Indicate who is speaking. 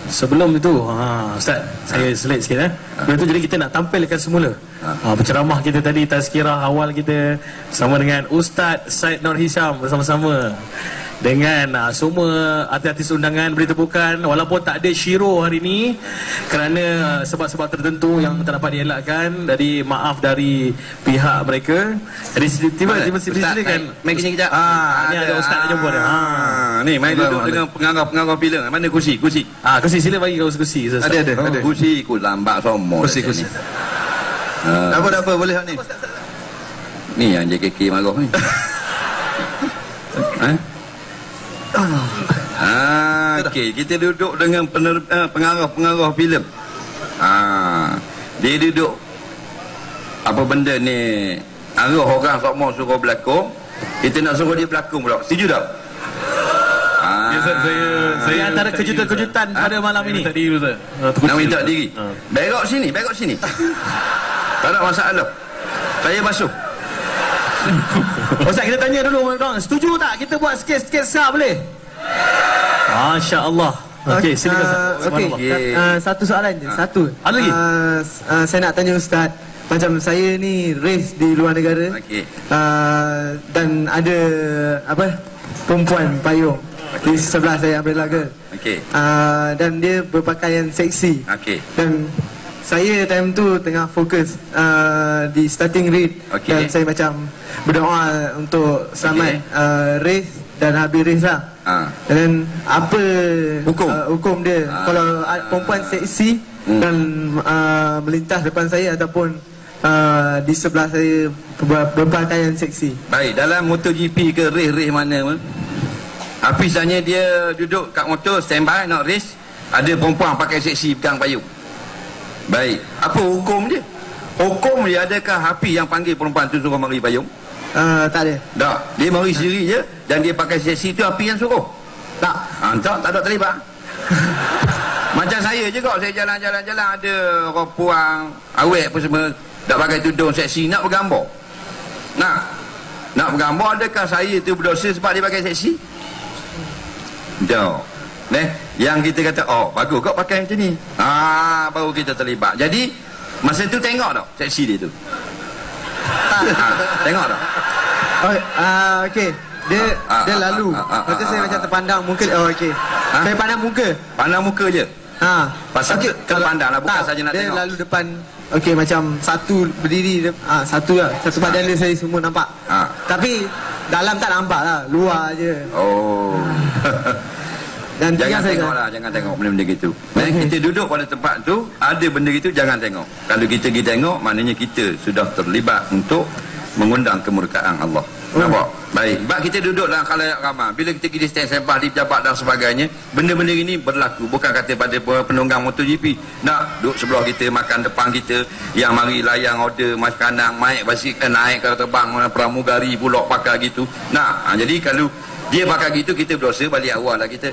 Speaker 1: Sebelum itu, Ustaz, saya selit sikit Sebelum itu jadi kita nak tampilkan semula penceramah kita tadi, tazkirah awal kita sama dengan Ustaz Syed Nur Hisham bersama-sama dengan semua artis-artis undangan. Beri tepukan walaupun tak ada syiro hari ni kerana sebab-sebab tertentu yang tak dapat dielakkan. Jadi maaf dari pihak mereka. Jadi tiba-tiba silakan.
Speaker 2: Mai sini kejap.
Speaker 1: Ni ada Ustaz nak jumpa dia.
Speaker 2: Ni mai duduk dengan pengarah filem. Mana kursi? Kursi.
Speaker 1: Kursi sila bagi kau kursi.
Speaker 2: Ada. Kursi ku lambat semua. Kursi. Apa boleh ni. Ni yang JKK marah ni. Okey, kita duduk dengan pengarah filem. Dia duduk apa benda ni, arah orang semua suruh berlakon, kita nak suruh dia berlakon pula. Setuju tak?
Speaker 1: Saya antara kejutan-kejutan pada malam ini.
Speaker 2: Nak minta diri. Berok sini. Tak ada masalah. Saya basuh.
Speaker 1: Ustaz, kita tanya dulu orang, setuju tak kita buat sketsa boleh? Masya-Allah. Okey, silakan.
Speaker 3: Satu soalan je, satu.
Speaker 1: Ada lagi?
Speaker 3: Saya nak tanya Ustaz, macam saya ni race di luar negara. Dan ada perempuan payung di sebelah saya, umbrella girl. Dan dia berpakaian seksi. Dan saya time tu tengah fokus di starting read. Dan saya macam berdoa untuk selamat race dan habis race lah. Dan apa hukum dia kalau perempuan seksi dan melintas depan saya ataupun di sebelah saya berpakaian seksi.
Speaker 2: Baik, dalam MotoGP ke race mana pun, misalnya dia duduk kat motor standby nak race, ada perempuan pakai seksi pegang payung. Baik, apa hukum dia? Hukum dia, adakah Hafiz yang panggil perempuan tu suruh mari payung?
Speaker 3: Tak ada.
Speaker 2: Tak, dia mari sendiri je. Dan dia pakai seksi tu Hafiz yang suruh? Tak. Tak ada terlibat. Macam saya juga, saya jalan-jalan ada orang puang awet apa semua tak pakai tudung seksi nak bergambar. Nak bergambar, adakah saya tu berdosa sebab dia pakai seksi? Jauh. Yang kita kata, bagus kau pakai macam ni. Baru kita terlibat. Jadi masa tu tengok tak seksi dia tu? Tengok tak?
Speaker 3: Okey. Dia lalu. Lepas tu saya macam terpandang muka. Okey. Saya pandang muka. Pandang muka je.
Speaker 2: Pasal terpandang lah, bukan saja nak
Speaker 3: dia
Speaker 2: tengok.
Speaker 3: Dia lalu depan. Okey, macam satu berdiri. Satu lah. Satu badan dia saya semua nampak. Tapi dalam tak nampak lah. Luar je. Dan
Speaker 2: jangan tengok lah, jangan tengok benda-benda gitu. Kita duduk pada tempat tu, ada benda gitu, jangan tengok. Kalau kita pergi tengok, maknanya kita sudah terlibat untuk mengundang kemurkaan Allah. Nampak? Baik. Sebab kita duduk dalam khalayak ramai. Bila kita pergi stand sembah di pejabat dan sebagainya, benda-benda ini berlaku. Bukan kata pada penunggang MotoGP nak duduk sebelah kita, makan depan kita, yang mari layang order makanan, naik basikal, naik kalau terbang pramugari pulak pakai gitu. Jadi kalau dia pakai gitu, kita berdosa balik awal lah kita.